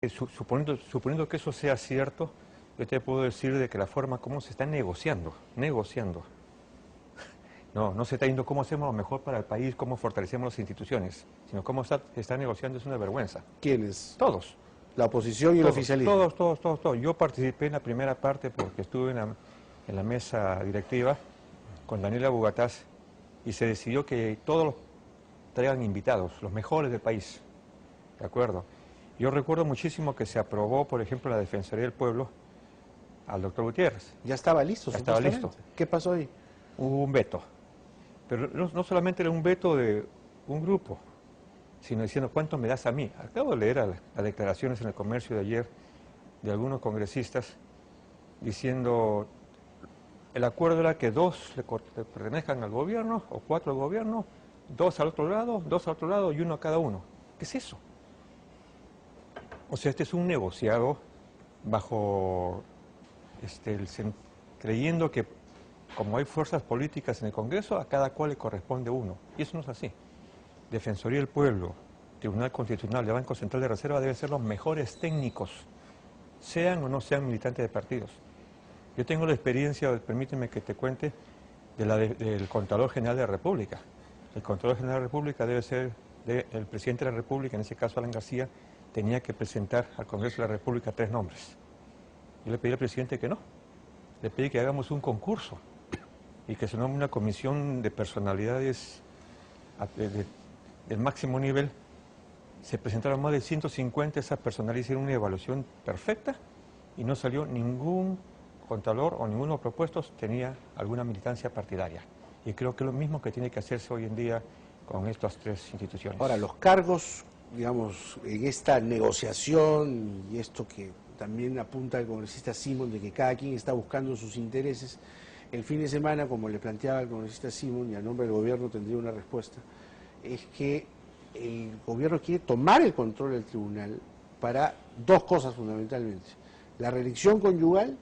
Suponiendo que eso sea cierto, yo te puedo decir de que la forma como se está negociando, no se está yendo cómo hacemos lo mejor para el país, cómo fortalecemos las instituciones, sino cómo se está negociando es una vergüenza. ¿Quiénes? Todos. La oposición y el oficialismo. Todos. Yo participé en la primera parte porque estuve en la mesa directiva con Daniela Bugatás y se decidió que todos traigan invitados, los mejores del país. ¿De acuerdo? Yo recuerdo muchísimo que se aprobó, por ejemplo, la Defensoría del Pueblo al doctor Gutiérrez. Ya estaba listo, ya estaba listo. ¿Qué pasó ahí? Hubo un veto. Pero no solamente era un veto de un grupo, sino diciendo cuánto me das a mí. Acabo de leer las declaraciones en el Comercio de ayer de algunos congresistas diciendo el acuerdo era que 2 le pertenezcan al gobierno o 4 al gobierno, 2 al otro lado y 1 a cada uno. ¿Qué es eso? O sea, este es un negociado bajo creyendo que como hay fuerzas políticas en el Congreso, a cada cual le corresponde uno. Y eso no es así. Defensoría del Pueblo, Tribunal Constitucional y Banco Central de Reserva deben ser los mejores técnicos, sean o no sean militantes de partidos. Yo tengo la experiencia, permíteme que te cuente, del Contralor General de la República. El Contralor General de la República debe ser el Presidente de la República, en ese caso Alan García, tenía que presentar al Congreso de la República 3 nombres. Yo le pedí al presidente que no. Le pedí que hagamos un concurso y que se nombre una comisión de personalidades del máximo nivel. Se presentaron más de 150, esas personalidades hicieron una evaluación perfecta y no salió ningún contralor o ninguno de los propuestos tenía alguna militancia partidaria. Y creo que es lo mismo que tiene que hacerse hoy en día con estas 3 instituciones. Ahora, los cargos, digamos, en esta negociación y esto que también apunta el congresista Simón de que cada quien está buscando sus intereses, el fin de semana, como le planteaba el congresista Simón, y a nombre del gobierno tendría una respuesta, es que el gobierno quiere tomar el control del tribunal para 2 cosas fundamentalmente: la reelección conyugal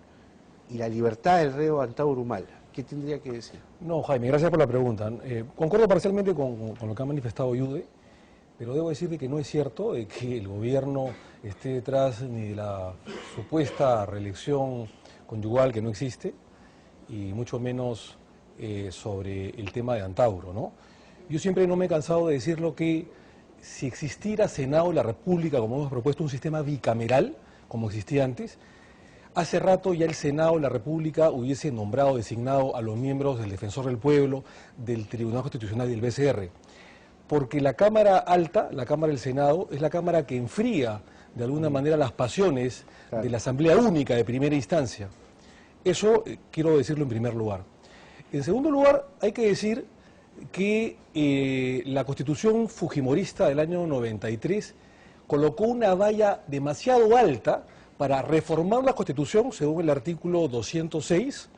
y la libertad del reo Antauro Humala. ¿Qué tendría que decir? No, Jaime, gracias por la pregunta. Concuerdo parcialmente con lo que ha manifestado Yude, pero debo decirle que no es cierto de que el gobierno esté detrás ni de la supuesta reelección conyugal, que no existe, y mucho menos sobre el tema de Antauro, ¿no? Yo siempre no me he cansado de decirlo que si existiera Senado de la República, como hemos propuesto, un sistema bicameral, como existía antes, hace rato ya el Senado de la República hubiese nombrado, designado a los miembros del Defensor del Pueblo, del Tribunal Constitucional y del BCR. Porque la Cámara Alta, la Cámara del Senado, es la Cámara que enfría de alguna manera las pasiones de la Asamblea Única de primera instancia. Eso quiero decirlo en primer lugar. En segundo lugar, hay que decir que la Constitución fujimorista del año 93 colocó una valla demasiado alta para reformar la Constitución, según el artículo 206,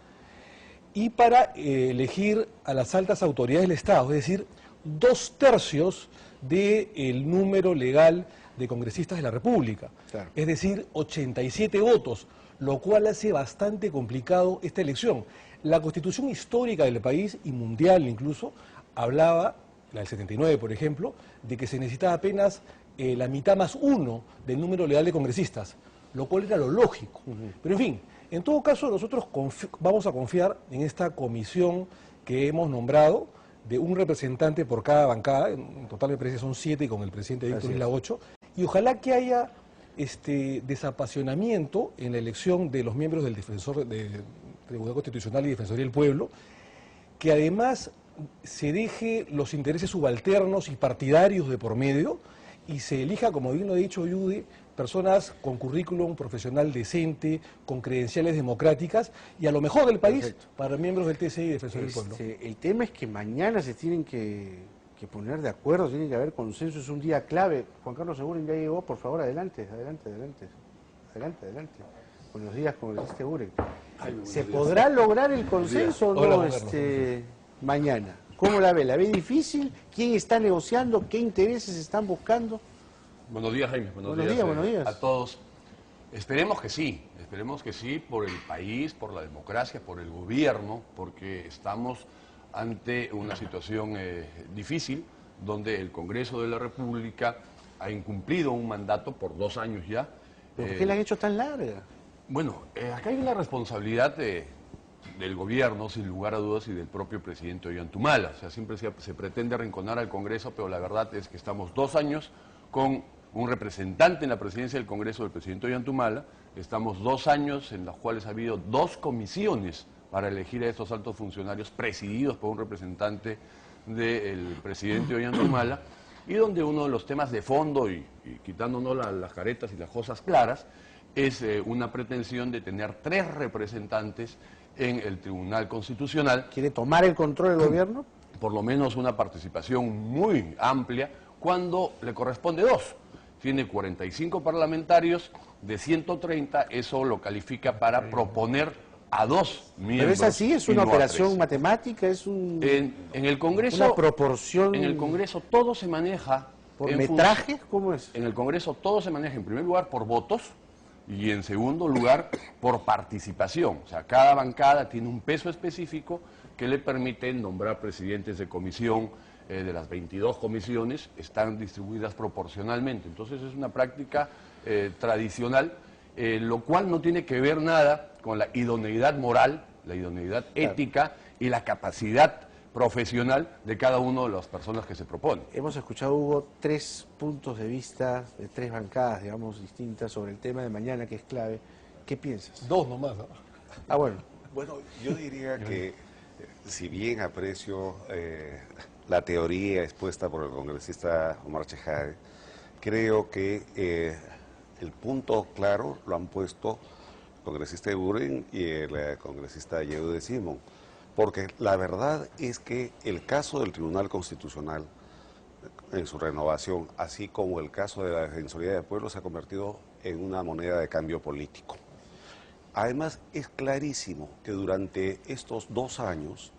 y para elegir a las altas autoridades del Estado, es decir, 2/3 del número legal de congresistas de la República, claro. Es decir, 87 votos, lo cual hace bastante complicado esta elección. La Constitución histórica del país, y mundial incluso, hablaba, la del 79 por ejemplo, de que se necesitaba apenas la mitad más 1 del número legal de congresistas, lo cual era lo lógico. Pero en fin, en todo caso nosotros vamos a confiar en esta comisión que hemos nombrado, de un representante por cada bancada, en total me parece que son 7 y con el presidente Víctor Isla 8, y ojalá que haya desapasionamiento en la elección de los miembros del Tribunal Constitucional y Defensoría del Pueblo, que además se deje los intereses subalternos y partidarios de por medio y se elija, como bien lo ha dicho Yude, personas con currículum profesional decente, con credenciales democráticas y a lo mejor del país. Perfecto. Para miembros del TCI y Defensor del Pueblo. El tema es que mañana se tienen que poner de acuerdo, tiene que haber consenso, es un día clave. Juan Carlos Seguren ya llegó, por favor, adelante. Buenos días, congresista Guren. ¿Se podrá lograr el consenso o no mañana? ¿Cómo la ve? ¿La ve difícil? ¿Quién está negociando? ¿Qué intereses están buscando? Buenos días, Jaime. Buenos días a todos. Esperemos que sí por el país, por la democracia, por el gobierno, porque estamos ante una situación difícil, donde el Congreso de la República ha incumplido un mandato por 2 años ya, ¿Por qué la han hecho tan larga? Bueno, acá hay una responsabilidad del gobierno, sin lugar a dudas, y del propio presidente Ollanta. O sea, siempre se pretende arrinconar al Congreso, pero la verdad es que estamos 2 años con un representante en la presidencia del Congreso del presidente Ollanta. Estamos 2 años en los cuales ha habido 2 comisiones para elegir a estos altos funcionarios presididos por un representante del presidente Ollanta, y donde uno de los temas de fondo, y quitándonos las caretas y las cosas claras, es una pretensión de tener 3 representantes en el Tribunal Constitucional. ¿Quiere tomar el control del gobierno? Por lo menos una participación muy amplia, cuando le corresponde 2. Tiene 45 parlamentarios, de 130, eso lo califica para proponer a 2 miembros. Pero es así, es una operación matemática, es un... En el Congreso... Una proporción... En el Congreso todo se maneja... ¿Por metrajes? ¿Cómo es? En el Congreso todo se maneja, en primer lugar, por votos, y en segundo lugar, por participación. O sea, cada bancada tiene un peso específico que le permite nombrar presidentes de comisión. De las 22 comisiones están distribuidas proporcionalmente. Entonces es una práctica tradicional, lo cual no tiene que ver nada con la idoneidad moral, la idoneidad ética y la capacidad profesional de cada una de las personas que se proponen. Hemos escuchado, Hugo, 3 puntos de vista de 3 bancadas, digamos, distintas sobre el tema de mañana, que es clave. ¿Qué piensas? 2 nomás. Ah, bueno. Bueno, yo diría que, si bien aprecio la teoría expuesta por el congresista Omar Chejade, creo que el punto claro lo han puesto el congresista Eguren y el congresista Yehude Simón. Porque la verdad es que el caso del Tribunal Constitucional, en su renovación, así como el caso de la Defensoría del Pueblo, se ha convertido en una moneda de cambio político. Además, es clarísimo que durante estos 2 años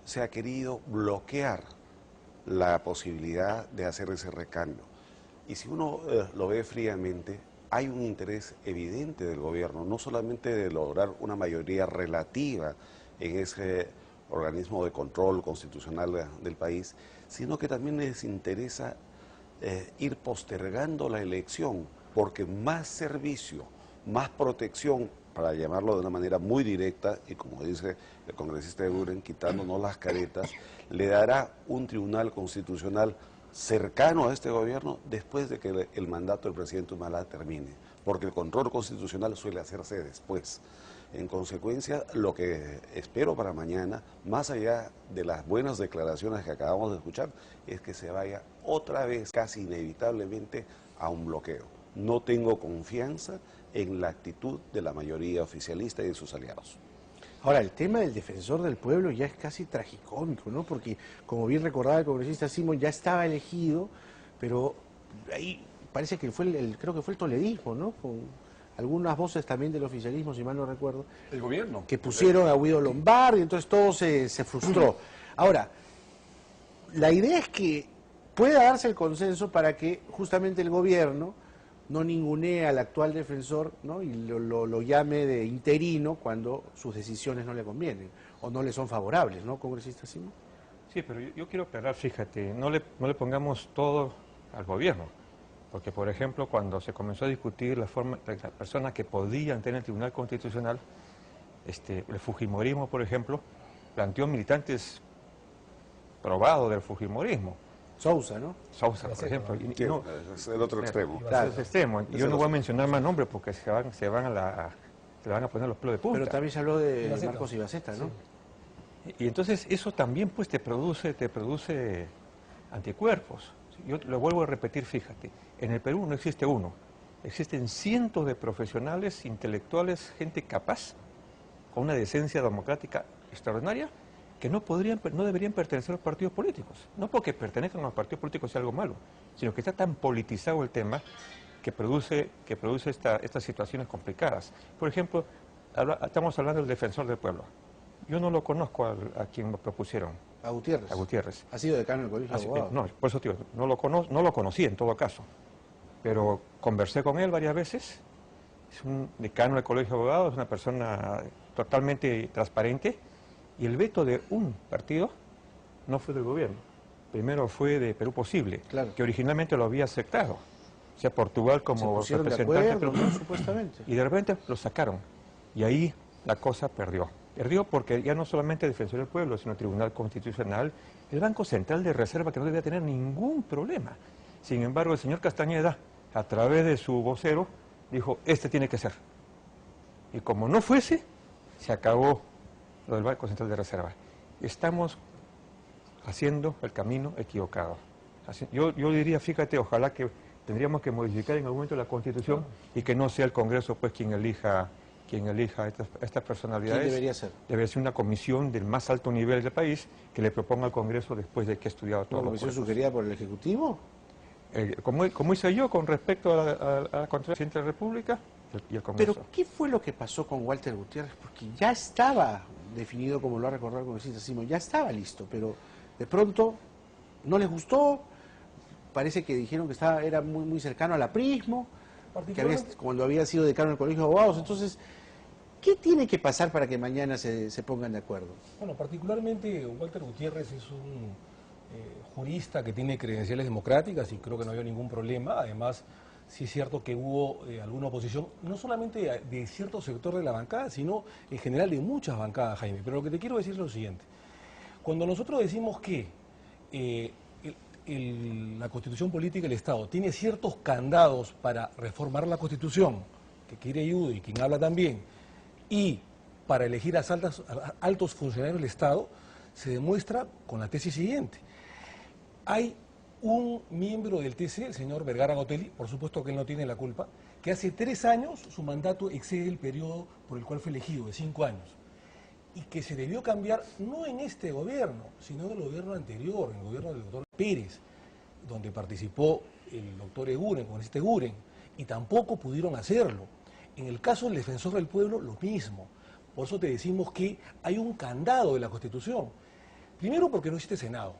se ha querido bloquear la posibilidad de hacer ese recambio. Y si uno lo ve fríamente, hay un interés evidente del gobierno, no solamente de lograr una mayoría relativa en ese organismo de control constitucional del país, sino que también les interesa ir postergando la elección, porque más servicio, más protección, para llamarlo de una manera muy directa, y como dice el congresista de Buren, quitándonos las caretas, le dará un tribunal constitucional cercano a este gobierno después de que el mandato del presidente Humala termine, porque el control constitucional suele hacerse después. En consecuencia, lo que espero para mañana, más allá de las buenas declaraciones que acabamos de escuchar, es que se vaya otra vez, casi inevitablemente, a un bloqueo. No tengo confianza en la actitud de la mayoría oficialista y de sus aliados. Ahora, el tema del defensor del pueblo ya es casi tragicómico, ¿no? Porque, como bien recordaba el congresista Simón, ya estaba elegido, pero ahí parece que creo que fue el toledismo, ¿no? Con algunas voces también del oficialismo, si mal no recuerdo. El gobierno. Que pusieron a Guido Lombardi, entonces todo se frustró. Ahora, la idea es que pueda darse el consenso para que justamente el gobierno no ningunee al actual defensor, ¿no? Y lo llame de interino cuando sus decisiones no le convienen o no le son favorables, ¿no, congresista Simón? Sí, pero yo quiero aclarar, fíjate, no le pongamos todo al gobierno. Porque, por ejemplo, cuando se comenzó a discutir la persona que podían tener el Tribunal Constitucional, el Fujimorismo, por ejemplo, planteó militantes probados del Fujimorismo. Sousa, ¿no? Sousa, por ejemplo. No, es el otro extremo. Claro, es el extremo. Yo no voy a mencionar más nombres porque se van a poner los pelos de punta. Pero también se habló de Marcos Ibaceta, ¿no? Sí. Y entonces eso también pues te produce anticuerpos. Yo lo vuelvo a repetir, fíjate, en el Perú no existe uno, existen cientos de profesionales, intelectuales, gente capaz, con una decencia democrática extraordinaria, que no deberían pertenecer a los partidos políticos. No porque pertenezcan a los partidos políticos sea algo malo, sino que está tan politizado el tema que produce estas situaciones complicadas. Por ejemplo, estamos hablando del defensor del pueblo. Yo no lo conozco a quien lo propusieron. A Gutiérrez. A Gutiérrez. Ha sido decano del Colegio de Abogados. No, por eso, tío, no lo conocí en todo caso. Pero conversé con él varias veces. Es un decano del Colegio de Abogados, es una persona totalmente transparente. Y el veto de un partido no fue del gobierno. Primero fue de Perú Posible, claro, que originalmente lo había aceptado. O sea, Portugal como representante, de acuerdo, supuestamente. Y de repente lo sacaron. Y ahí la cosa perdió. Perdió porque ya no solamente el Defensor del Pueblo, sino el Tribunal Constitucional, el Banco Central de Reserva, que no debía tener ningún problema. Sin embargo, el señor Castañeda, a través de su vocero, dijo, este tiene que ser. Y como no fuese, se acabó lo del Banco Central de Reserva. Estamos haciendo el camino equivocado. Yo diría, fíjate, ojalá que tendríamos que modificar en algún momento la Constitución y que no sea el Congreso pues quien elija estas personalidades. ¿Quién debería ser? Debería ser una comisión del más alto nivel del país que le proponga al Congreso después de que ha estudiado todo. ¿Una comisión sugerida por el Ejecutivo? Como hice yo con respecto a la Constitución de la República y el Congreso. Pero, ¿qué fue lo que pasó con Walter Gutiérrez? Porque ya estaba definido, como lo ha recordado el congresista Simón, ya estaba listo, pero de pronto no les gustó, parece que dijeron que era muy cercano al aprismo, cuando había sido decano del Colegio de Abogados. Entonces, ¿qué tiene que pasar para que mañana se pongan de acuerdo? Bueno, particularmente Walter Gutiérrez es un jurista que tiene credenciales democráticas y creo que no había ningún problema. Además, sí es cierto que hubo alguna oposición, no solamente de cierto sector de la bancada, sino en general de muchas bancadas, Jaime. Pero lo que te quiero decir es lo siguiente. Cuando nosotros decimos que la Constitución Política del Estado tiene ciertos candados para reformar la Constitución, que quiere Yude y quien habla también, y para elegir a altos funcionarios del Estado, se demuestra con la tesis siguiente. Hay un miembro del TC, el señor Vergara Gotelli, por supuesto que él no tiene la culpa, que hace 3 años su mandato excede el periodo por el cual fue elegido, de 5 años, y que se debió cambiar no en este gobierno, sino en el gobierno anterior, en el gobierno del doctor Pérez, donde participó el doctor Eguren, el congresista Eguren, y tampoco pudieron hacerlo. En el caso del Defensor del Pueblo, lo mismo. Por eso te decimos que hay un candado de la Constitución. Primero porque no existe Senado.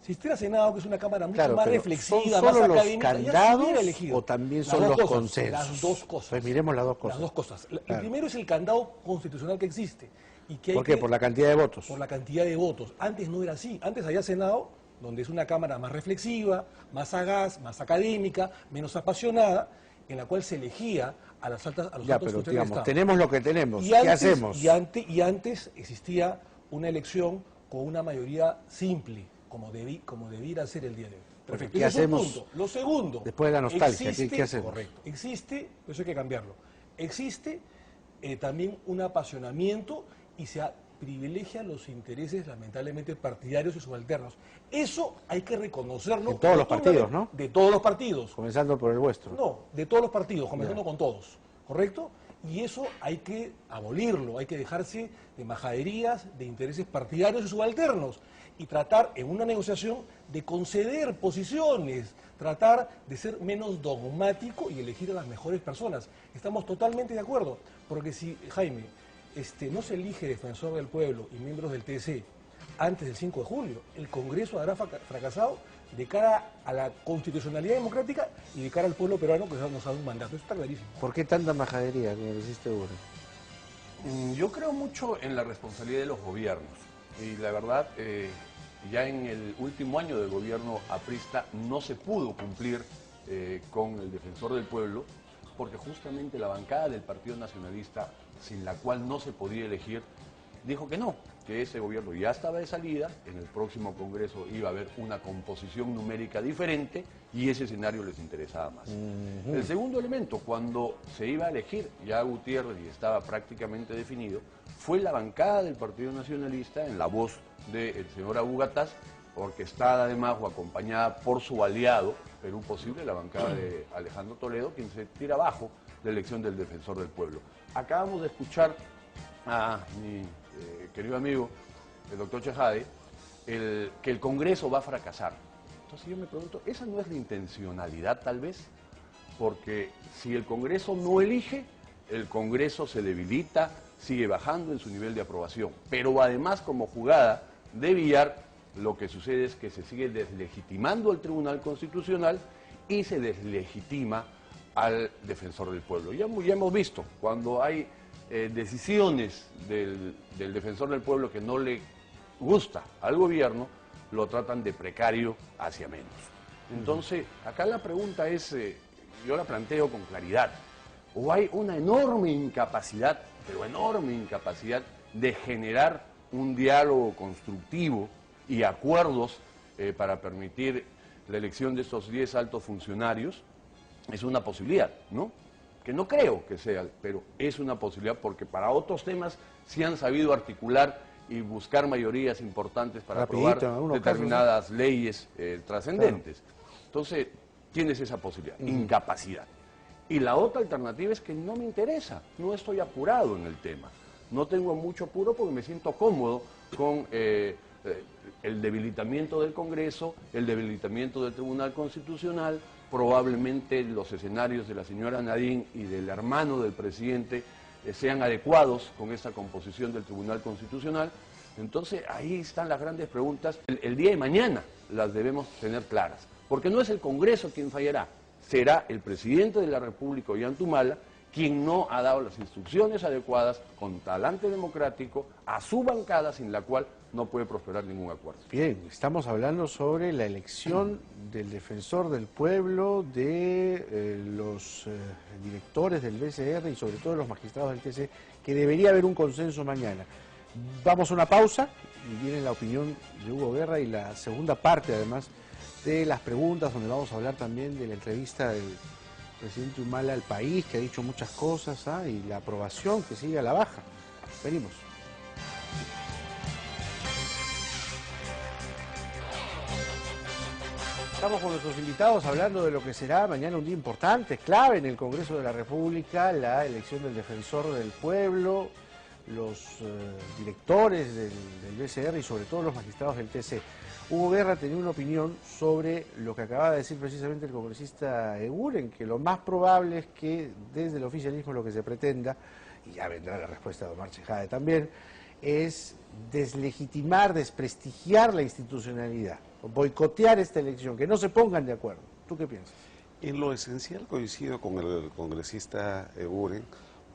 Si existiera Senado, que es una Cámara mucho más reflexiva, más académica, ¿son ya se hubiera los elegido. ¿O también son los consensos? Las dos cosas. Pues miremos las dos cosas. Las dos cosas. Claro. El primero es el candado constitucional que existe. Y que hay ¿Por qué? Por la cantidad de votos. Por la cantidad de votos. Antes no era así. Antes había Senado, donde es una Cámara más reflexiva, más sagaz, más académica, menos apasionada, en la cual se elegía a los altos funcionarios del Estado. Tenemos lo que tenemos. ¿Qué hacemos? Y antes existía una elección con una mayoría simple, como debiera ser el día de hoy. Perfecto. ¿Qué hacemos? Lo segundo. Después de la nostalgia, ¿qué hacemos? Correcto. Existe, eso hay que cambiarlo. Existe también un apasionamiento y se privilegia los intereses, lamentablemente, partidarios y subalternos. Eso hay que reconocerlo. De todos los partidos, ¿no? De todos los partidos. Comenzando por el vuestro. No, de todos los partidos, comenzando con todos. ¿Correcto? Y eso hay que abolirlo, hay que dejarse de majaderías, de intereses partidarios y subalternos y tratar en una negociación de conceder posiciones, tratar de ser menos dogmático y elegir a las mejores personas. Estamos totalmente de acuerdo, porque si, Jaime, no se elige Defensor del Pueblo y miembros del TC antes del 5 de julio, el Congreso habrá fracasado de cara a la constitucionalidad democrática y de cara al pueblo peruano que nos ha dado un mandato. Eso está clarísimo. ¿Por qué tanta majadería, como dijiste, Eguren? Yo creo mucho en la responsabilidad de los gobiernos. Y la verdad, ya en el último año del gobierno aprista no se pudo cumplir con el Defensor del Pueblo, porque justamente la bancada del Partido Nacionalista, sin la cual no se podía elegir, dijo que no, que ese gobierno ya estaba de salida, en el próximo Congreso iba a haber una composición numérica diferente y ese escenario les interesaba más. El segundo elemento, cuando se iba a elegir ya a Gutiérrez y estaba prácticamente definido, fue la bancada del Partido Nacionalista, en la voz del señor Abu Gataz, orquestada además o acompañada por su aliado, Perú Posible, la bancada de Alejandro Toledo, quien se tira abajo la elección del Defensor del Pueblo. Acabamos de escuchar a mi querido amigo, el doctor Chejade, que el Congreso va a fracasar. Entonces yo me pregunto, ¿esa no es la intencionalidad tal vez? Porque si el Congreso no elige, el Congreso se debilita, sigue bajando en su nivel de aprobación. Pero además, como jugada de billar, lo que sucede es que se sigue deslegitimando al Tribunal Constitucional y se deslegitima al Defensor del Pueblo. Ya hemos visto, cuando hay decisiones del Defensor del Pueblo que no le gusta al gobierno, lo tratan de precario hacia menos. Entonces, acá la pregunta es, yo la planteo con claridad. O hay una enorme incapacidad, pero enorme incapacidad, de generar un diálogo constructivo y acuerdos para permitir la elección de estos 10 altos funcionarios. Es una posibilidad, ¿no? Que no creo que sea, pero es una posibilidad porque para otros temas sí han sabido articular y buscar mayorías importantes para aprobar determinadas leyes trascendentes. Claro. Entonces, tienes esa posibilidad, incapacidad. Y la otra alternativa es que no me interesa, no estoy apurado en el tema. No tengo mucho apuro porque me siento cómodo con el debilitamiento del Congreso, el debilitamiento del Tribunal Constitucional. Probablemente los escenarios de la señora Nadine y del hermano del presidente sean adecuados con esta composición del Tribunal Constitucional. Entonces, ahí están las grandes preguntas. El día de mañana las debemos tener claras, porque no es el Congreso quien fallará, será el presidente de la República, Ollanta quien no ha dado las instrucciones adecuadas con talante democrático a su bancada, sin la cual no puede prosperar ningún acuerdo. Bien, estamos hablando sobre la elección del defensor del pueblo, de los directores del BCR y sobre todo de los magistrados del TC, que debería haber un consenso mañana. Vamos a una pausa y viene la opinión de Hugo Guerra y la segunda parte, además, de las preguntas, donde vamos a hablar también de la entrevista del presidente Humala al país, que ha dicho muchas cosas, y la aprobación que sigue a la baja. Venimos. Estamos con nuestros invitados hablando de lo que será mañana un día importante, clave en el Congreso de la República, la elección del defensor del pueblo, los directores del BCR y sobre todo los magistrados del TC. Hugo Guerra tenía una opinión sobre lo que acaba de decir precisamente el congresista Eguren, que lo más probable es que desde el oficialismo lo que se pretenda, y ya vendrá la respuesta de Omar Chejade también, es deslegitimar, desprestigiar la institucionalidad, boicotear esta elección, que no se pongan de acuerdo. ¿Tú qué piensas? En lo esencial coincido con el congresista Eguren,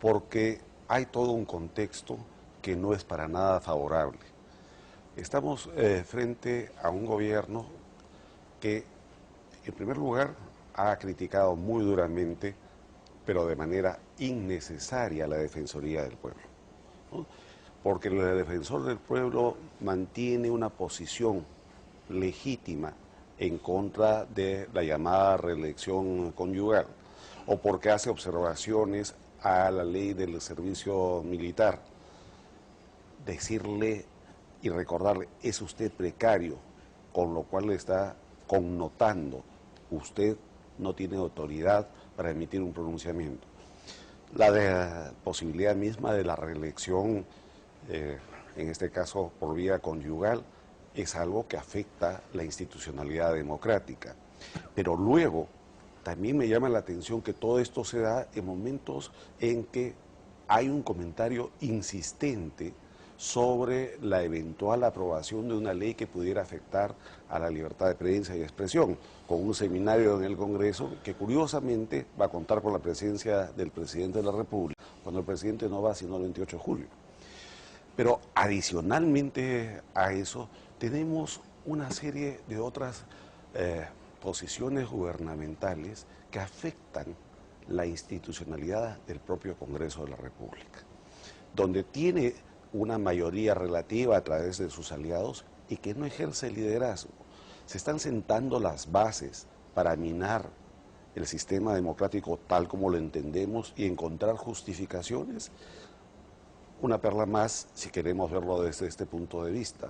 porque hay todo un contexto que no es para nada favorable. Estamos frente a un gobierno que, en primer lugar, ha criticado muy duramente, pero de manera innecesaria, la Defensoría del Pueblo, ¿no? Porque el defensor del pueblo mantiene una posición legítima en contra de la llamada reelección conyugal, o porque hace observaciones a la ley del servicio militar. Decirle y recordarle, es usted precario, con lo cual le está connotando, usted no tiene autoridad para emitir un pronunciamiento. La posibilidad misma de la reelección, en este caso por vía conyugal, es algo que afecta la institucionalidad democrática. Pero luego, también me llama la atención que todo esto se da en momentos en que hay un comentario insistente sobre la eventual aprobación de una ley que pudiera afectar a la libertad de prensa y expresión, con un seminario en el Congreso que curiosamente va a contar con la presencia del presidente de la República, cuando el presidente no va sino el 28 de julio. Pero adicionalmente a eso, tenemos una serie de otras posiciones gubernamentales que afectan la institucionalidad del propio Congreso de la República, donde tiene una mayoría relativa a través de sus aliados y que no ejerce liderazgo. Se están sentando las bases para minar el sistema democrático tal como lo entendemos y encontrar justificaciones. Una perla más, si queremos verlo desde este punto de vista.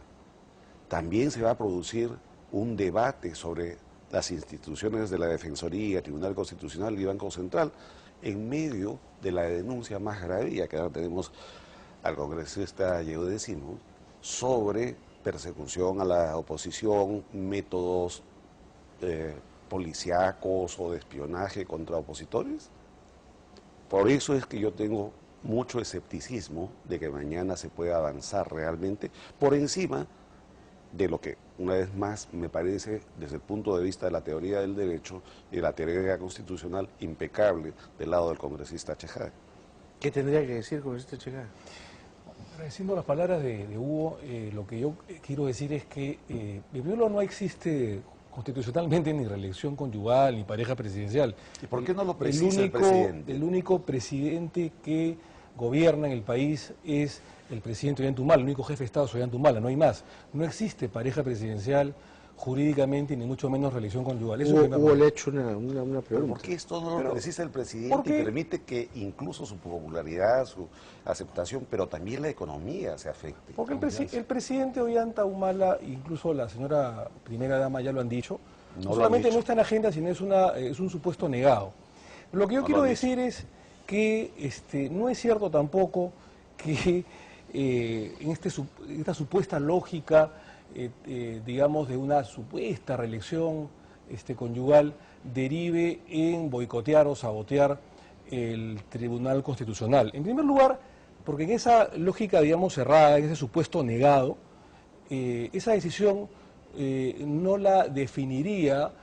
También se va a producir un debate sobre las instituciones de la Defensoría, Tribunal Constitucional y Banco Central, en medio de la denuncia más grave, ya que ahora tenemos al congresista Yehude Simón, sobre persecución a la oposición, métodos policíacos o de espionaje contra opositores. Por eso es que yo tengo mucho escepticismo de que mañana se pueda avanzar realmente por encima de lo que, una vez más, me parece, desde el punto de vista de la teoría del derecho y de la teoría constitucional, impecable del lado del congresista Chejade. ¿Qué tendría que decir el congresista Chejade? Agradeciendo las palabras de Hugo, lo que yo quiero decir es que, primero, no existe constitucionalmente ni reelección conyugal, ni pareja presidencial. ¿Y por qué no lo precisa el presidente? El único presidente que gobierna en el país es el presidente Ollanta Humala, el único jefe de Estado es Ollanta Humala, no hay más. No existe pareja presidencial jurídicamente, ni mucho menos reelección conyugal. Eso Hugo le ha hecho una pregunta. ¿Por qué esto no lo precisa el presidente y permite que incluso su popularidad, su aceptación, pero también la economía se afecte? Porque el presidente Ollanta Humala, incluso la señora primera dama ya lo han dicho, no solamente no está en agenda, sino es un supuesto negado. Lo que yo quiero decir es que no es cierto tampoco que en esta supuesta lógica, digamos, de una supuesta reelección conyugal, derive en boicotear o sabotear el Tribunal Constitucional. En primer lugar, porque en esa lógica, digamos, cerrada, en ese supuesto negado, esa decisión no la definiría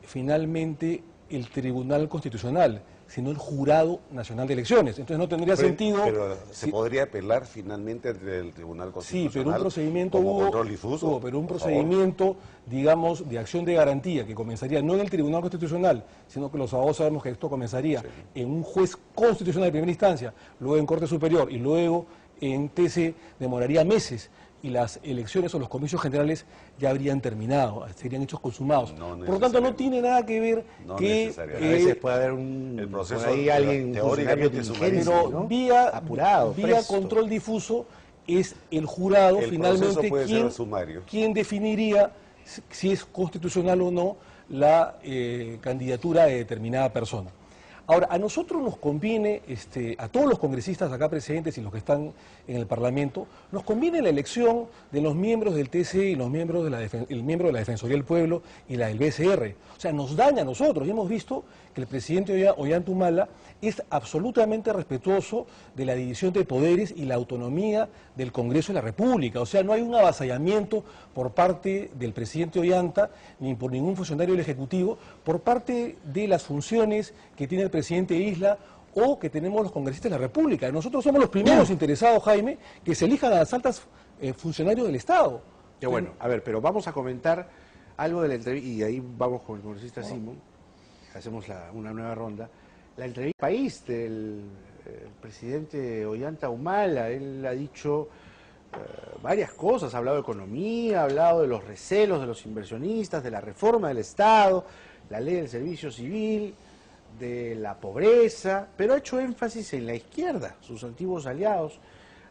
finalmente el Tribunal Constitucional, sino el Jurado Nacional de Elecciones. Entonces no tendría sentido... Pero se podría apelar finalmente ante el Tribunal Constitucional. Sí, pero un procedimiento control difuso, pero un procedimiento, digamos, de acción de garantía que comenzaría no en el Tribunal Constitucional, sino que los abogados sabemos que esto comenzaría en un juez constitucional de primera instancia, luego en Corte Superior y luego en TC, demoraría meses. Y las elecciones o los comicios generales ya habrían terminado, serían hechos consumados. Por lo tanto, no tiene nada que ver que... a veces puede haber el proceso por ahí alguien teóricamente pero ¿no? vía control difuso es el jurado finalmente quien definiría si es constitucional o no la candidatura de determinada persona. Ahora, a nosotros nos conviene, a todos los congresistas acá presentes y los que están en el Parlamento, nos conviene la elección de los miembros del TC y los miembros el miembro de la Defensoría del Pueblo y la del BCR. O sea, nos daña a nosotros. Y hemos visto que el presidente Ollanta Humala es absolutamente respetuoso de la división de poderes y la autonomía del Congreso de la República. O sea, no hay un avasallamiento por parte del presidente Ollanta, ni por ningún funcionario del Ejecutivo, por parte de las funciones que tiene el presidente Isla o que tenemos los congresistas de la República. Nosotros somos los primeros interesados, Jaime, que se elijan a las altas funcionarios del Estado. Qué bueno. A ver, pero vamos a comentar algo de la entrevista, y ahí vamos con el congresista Simón, hacemos una nueva ronda. La entrevista país del presidente Ollanta Humala, él ha dicho varias cosas, ha hablado de economía, ha hablado de los recelos de los inversionistas, de la reforma del Estado, la ley del servicio civil, de la pobreza, pero ha hecho énfasis en la izquierda, sus antiguos aliados,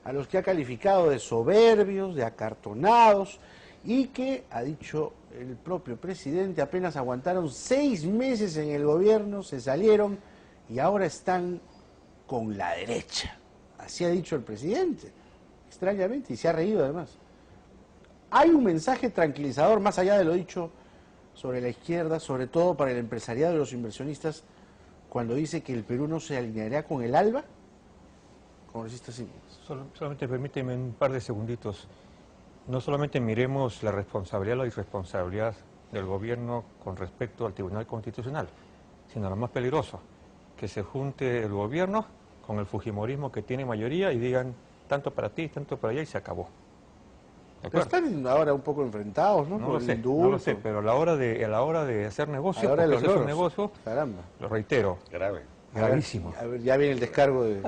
a los que ha calificado de soberbios, de acartonados, y que, ha dicho el propio presidente, apenas aguantaron 6 meses en el gobierno, se salieron y ahora están con la derecha. Así ha dicho el presidente, extrañamente, y se ha reído además. Hay un mensaje tranquilizador, más allá de lo dicho sobre la izquierda, sobre todo para el empresariado y los inversionistas, cuando dice que el Perú no se alineará con el ALBA. Congresista Simón. Solamente permíteme un par de segunditos. No solamente miremos la responsabilidad o la irresponsabilidad del gobierno con respecto al Tribunal Constitucional, sino lo más peligroso, que se junte el gobierno con el fujimorismo que tiene mayoría y digan tanto para ti, tanto para allá y se acabó. Pero están ahora un poco enfrentados, ¿no? No lo sé, pero a la hora de hacer negocios, porque eso es un negocio, lo reitero, gravísimo. A ver, ya viene el descargo de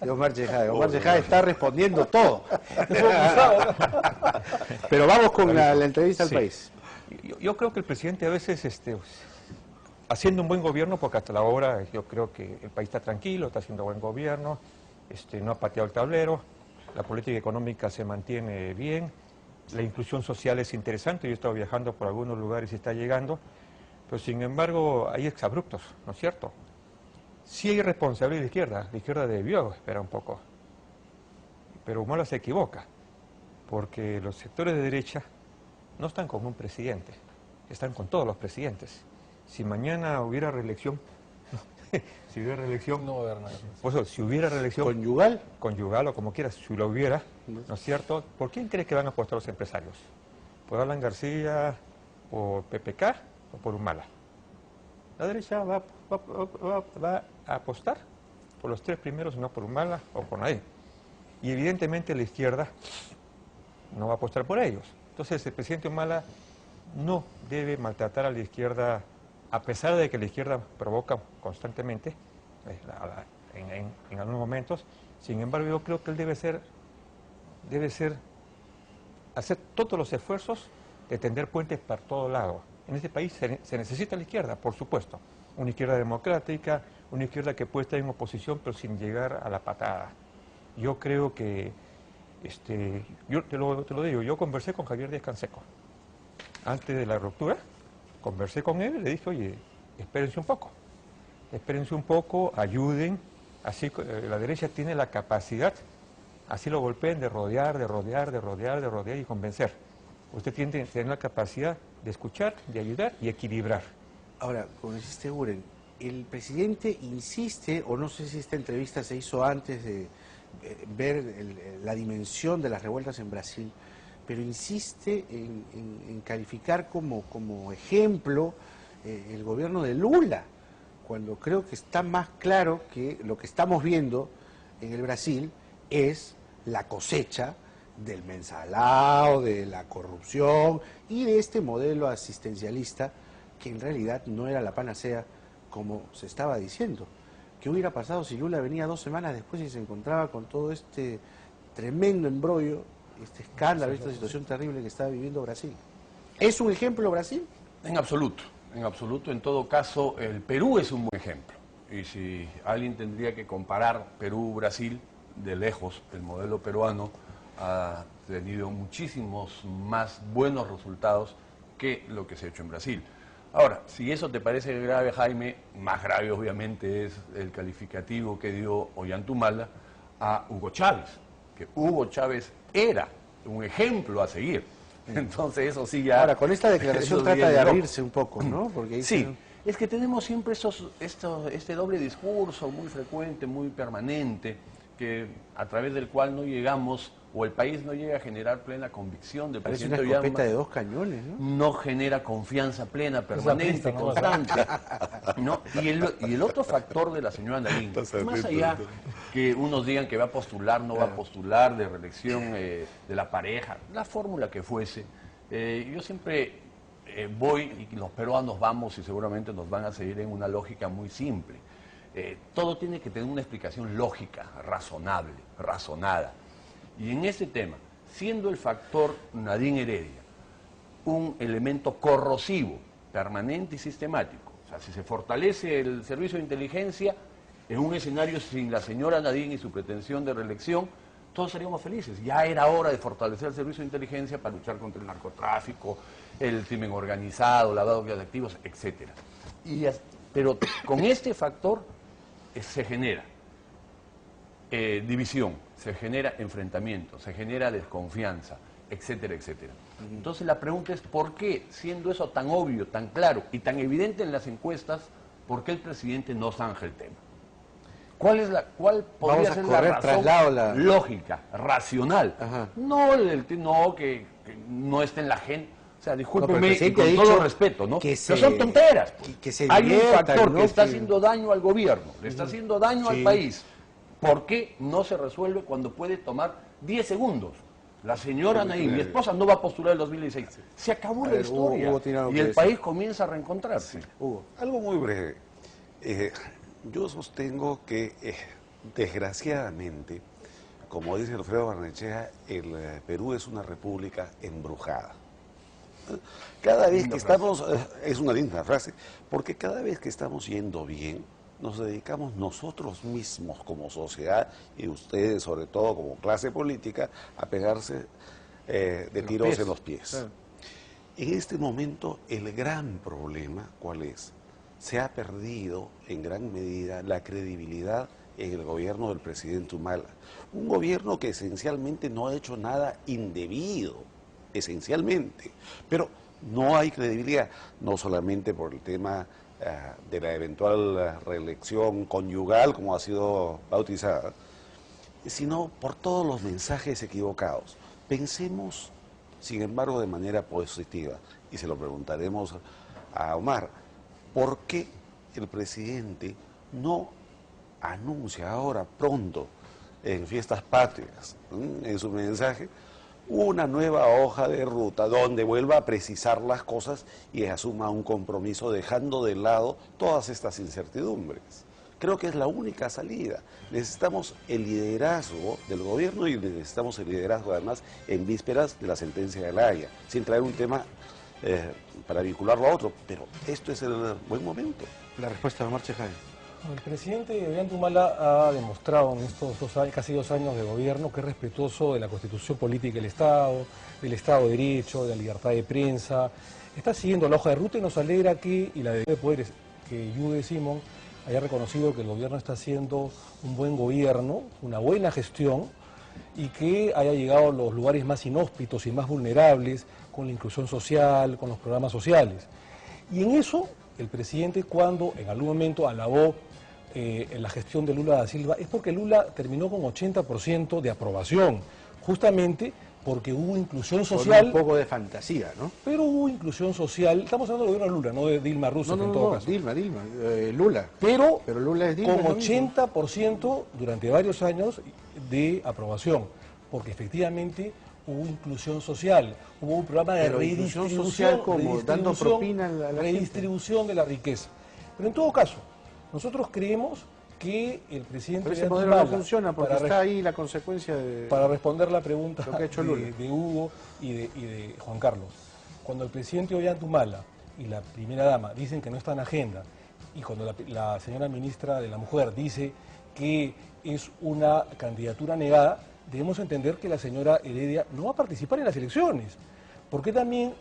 Omar Chejade. Omar Chejade está respondiendo todo. Pero vamos con la entrevista al país. Yo creo que el presidente a veces, haciendo un buen gobierno, porque hasta la hora yo creo que el país está tranquilo, está haciendo buen gobierno, no ha pateado el tablero, la política económica se mantiene bien, la inclusión social es interesante, yo he estado viajando por algunos lugares y está llegando, pero sin embargo hay exabruptos, ¿no es cierto? Sí hay responsabilidad de la izquierda debió esperar un poco, pero Humala se equivoca, porque los sectores de derecha no están con un presidente, están con todos los presidentes. Si mañana hubiera reelección, no va a haber nada. Pues, si hubiera reelección conyugal o como quieras, si lo hubiera, ¿no es cierto? ¿Por quién cree que van a apostar los empresarios? ¿Por Alan García, por PPK o por Humala? La derecha va a apostar por los 3 primeros, no por Humala o por nadie. Y evidentemente la izquierda no va a apostar por ellos. Entonces el presidente Humala no debe maltratar a la izquierda, a pesar de que la izquierda provoca constantemente, en algunos momentos. Sin embargo, yo creo que él debe hacer todos los esfuerzos de tender puentes para todo lado. En este país se necesita la izquierda, por supuesto. Una izquierda democrática, una izquierda que puede estar en oposición, pero sin llegar a la patada. Yo creo que, yo te lo digo, yo conversé con Javier Díaz-Canseco. Antes de la ruptura, conversé con él y le dije, oye, espérense un poco, ayuden. Así la derecha tiene la capacidad, así lo golpeen, de rodear y convencer. Usted tiene que tener la capacidad de escuchar, de ayudar y equilibrar. Ahora, como dijiste, Uren, el presidente insiste, o no sé si esta entrevista se hizo antes de ver la dimensión de las revueltas en Brasil, pero insiste en calificar como ejemplo el gobierno de Lula, cuando creo que está más claro que lo que estamos viendo en el Brasil es la cosecha del mensalao, de la corrupción y de este modelo asistencialista que en realidad no era la panacea como se estaba diciendo. ¿Qué hubiera pasado si Lula venía 2 semanas después y se encontraba con todo este tremendo embrollo, este escándalo, esta situación terrible que estaba viviendo Brasil? ¿Es un ejemplo Brasil? En absoluto. En absoluto. En todo caso, el Perú es un buen ejemplo. Y si alguien tendría que comparar Perú-Brasil, de lejos, el modelo peruano ha tenido muchísimos más buenos resultados que lo que se ha hecho en Brasil. Ahora, si eso te parece grave, Jaime, más grave obviamente es el calificativo que dio Ollanthumala a Hugo Chávez, que Hugo Chávez era un ejemplo a seguir. Entonces eso sí ya... Ahora, con esta declaración trata de abrirse un poco, ¿no? Porque dice... Sí, es que tenemos siempre este doble discurso muy frecuente, muy permanente, a través del cual no llegamos, o el país no llega a generar plena convicción del Parece presidente una escopeta Ollanta. de 2 cañones, ¿no? No genera confianza plena, permanente, constante. ¿No? Y el otro factor de la señora Nadine, más allá que unos digan que va a postular, no va a postular, de reelección de la pareja, la fórmula que fuese, yo siempre voy, y los peruanos vamos y seguramente nos van a seguir en una lógica muy simple. Todo tiene que tener una explicación lógica, razonable, razonada. Y en este tema, siendo el factor Nadine Heredia un elemento corrosivo, permanente y sistemático, o sea, si se fortalece el servicio de inteligencia en un escenario sin la señora Nadine y su pretensión de reelección, todos seríamos felices. Ya era hora de fortalecer el servicio de inteligencia para luchar contra el narcotráfico, el crimen organizado, lavado de activos, etc. Pero con este factor se genera división, se genera enfrentamiento, se genera desconfianza, etcétera, etcétera. Entonces la pregunta es, ¿por qué, siendo eso tan obvio, tan claro y tan evidente en las encuestas, por qué el presidente no zanja el tema? ¿Cuál podría ser la razón lógica, racional? No que no esté en la agenda. O sea, discúlpeme, y con todo respeto, ¿no? Pero son tonteras. Pues. Hay un factor que está haciendo daño al gobierno, le está haciendo daño al país. ¿Por qué no se resuelve cuando puede tomar 10 segundos? La señora Nadine, mi esposa, no va a postular el 2016. Se acabó la historia y el país comienza a reencontrarse. Hugo, algo muy breve. Yo sostengo que, desgraciadamente, como dice Alfredo Barnechea, el Perú es una república embrujada. Cada vez que estamos, es una linda frase, porque cada vez que estamos yendo bien, nos dedicamos nosotros mismos como sociedad, y ustedes sobre todo como clase política, a pegarse de tiros en los pies. Claro. En este momento el gran problema, ¿cuál es? Se ha perdido en gran medida la credibilidad en el gobierno del presidente Humala. Un gobierno que esencialmente no ha hecho nada indebido, esencialmente, pero no hay credibilidad, no solamente por el tema de la eventual reelección conyugal, como ha sido bautizada, sino por todos los mensajes equivocados. Pensemos, sin embargo, de manera positiva, y se lo preguntaremos a Omar, ¿por qué el presidente no anuncia ahora, pronto, en fiestas patrias, en su mensaje, una nueva hoja de ruta donde vuelva a precisar las cosas y asuma un compromiso dejando de lado todas estas incertidumbres. Creo que es la única salida. Necesitamos el liderazgo del gobierno y necesitamos el liderazgo además en vísperas de la sentencia de La Haya, sin traer un tema para vincularlo a otro, pero esto es el buen momento. La respuesta de Omar Chejade. El presidente Ollanta ha demostrado en estos casi 2 años de gobierno que es respetuoso de la Constitución Política del Estado de Derecho, de la libertad de prensa. Está siguiendo la hoja de ruta y nos alegra que, y la de poderes, que Yude Simón haya reconocido que el gobierno está haciendo un buen gobierno, una buena gestión, y que haya llegado a los lugares más inhóspitos y más vulnerables con la inclusión social, con los programas sociales. Y en eso, el presidente, cuando en algún momento alabó en la gestión de Lula da Silva, es porque Lula terminó con 80% de aprobación, justamente porque hubo inclusión social. Con un poco de fantasía, ¿no? Pero hubo inclusión social, estamos hablando del gobierno de Lula, no de Dilma Rousseff en todo caso. Dilma, Lula. Pero Lula es Dilma, con 80% durante varios años de aprobación, porque efectivamente hubo inclusión social, hubo un programa de redistribución social, como dando propina a la redistribución de la riqueza. Pero en todo caso, nosotros creemos que el presidente... Pero ese modelo no funciona porque está ahí la consecuencia de... Para responder la pregunta lo que ha hecho Lula. de Hugo y de Juan Carlos. Cuando el presidente Ollanta y la primera dama dicen que no está en agenda, y cuando la señora ministra de la Mujer dice que es una candidatura negada, debemos entender que la señora Heredia no va a participar en las elecciones. Porque también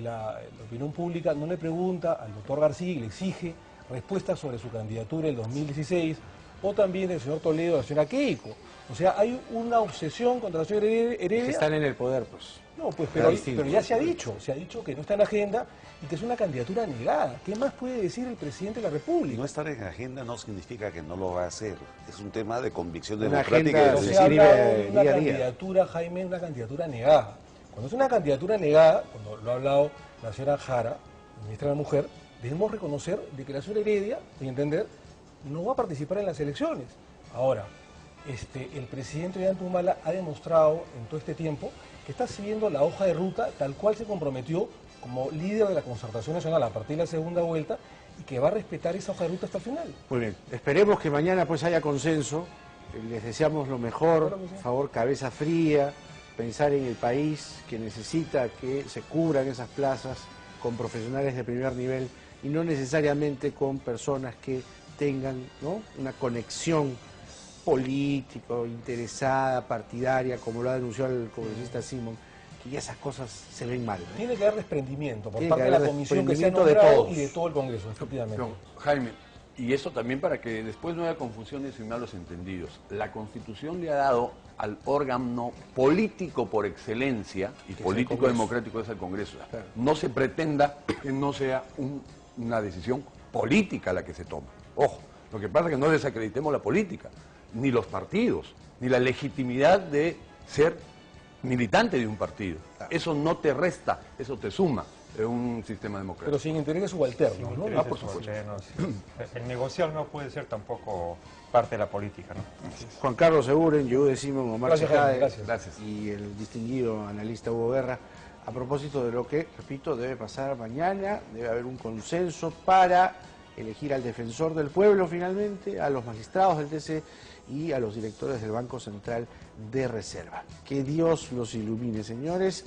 la opinión pública no le pregunta al doctor García y le exige respuestas sobre su candidatura en el 2016, o también del señor Toledo, de la señora Keiko. O sea, hay una obsesión contra la señora Heredia. Que están en el poder, pues. No, pues, pero ya se ha dicho que no está en agenda y que es una candidatura negada. ¿Qué más puede decir el presidente de la República? No estar en agenda no significa que no lo va a hacer. Es un tema de convicción una democrática. Agenda, se ha hablado de una candidatura, Jaime, una candidatura negada. Cuando es una candidatura negada, cuando lo ha hablado la señora Jara, ministra de la Mujer, debemos reconocer de que la señora Heredia, y entender, no va a participar en las elecciones. Ahora, el presidente Ollanta ha demostrado en todo este tiempo que está siguiendo la hoja de ruta tal cual se comprometió como líder de la Concertación Nacional a partir de la segunda vuelta y que va a respetar esa hoja de ruta hasta el final. Muy bien, esperemos que mañana pues haya consenso, les deseamos lo mejor, por favor, cabeza fría, pensar en el país que necesita que se cubran esas plazas con profesionales de primer nivel y no necesariamente con personas que tengan, ¿no?, una conexión político, interesada, partidaria, como lo ha denunciado el congresista Simón, que ya esas cosas se ven mal, ¿no? Tiene que haber desprendimiento por parte de la comisión que se ha nombrado y de todo el Congreso, efectivamente. No, Jaime, y eso también para que después no haya confusiones y malos entendidos. La Constitución le ha dado al órgano político por excelencia, y político democrático es el Congreso. Claro. No se pretenda que no sea una decisión política la que se toma. Ojo, lo que pasa es que no desacreditemos la política, ni los partidos, ni la legitimidad de ser militante de un partido. Claro. Eso no te resta, eso te suma en un sistema democrático. Pero sin intereses subalternos, ¿no? Por supuesto. El negociar no puede ser tampoco parte de la política, ¿no? Juan Carlos Seguren, Yude Simón, Omar Chejade, gracias. Y el distinguido analista Hugo Guerra, a propósito de lo que, repito, debe pasar mañana, debe haber un consenso para elegir al defensor del pueblo finalmente, a los magistrados del TC y a los directores del Banco Central de Reserva. Que Dios los ilumine, señores.